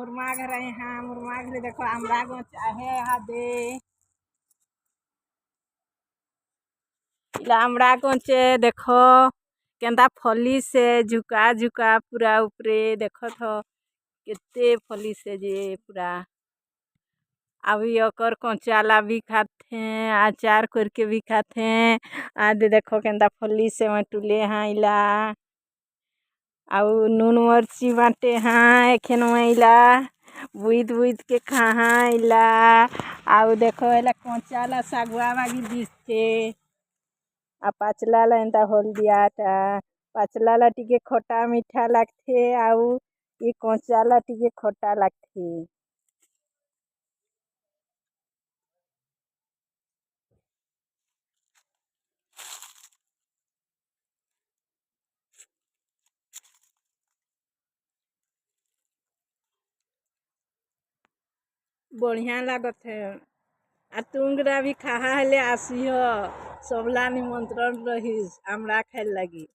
मुरमा घर यहाँ मुरमा घर देखो हमरा गो चाहे हादे इला हमरा कोचे देखो केंदा फली से झुका झुका पूरा ऊपरे देखो थो कितने फली से जे पूरा अभी ओकर कोचाला भी खाते हैं अचार करके भी खाते हैं आदे देखो केंदा फली से मटुले हाँ इला आउ नून मर्ची बाटे हाँ एखेन इला बुईद बुईद के खा इला आउ देखो इला कोचाला सागुआ बागी दिसते आ पाचलाला एंता हलदियाटा पाचलाला टिके खटा मीठा लागथे आउ ये कोचाला टिके खटा लागथे। बढ़िया लागत है आ तुंगरा भी खा हेले आसी हो सबला निमंत्रण रहीस हमरा खाए लगी।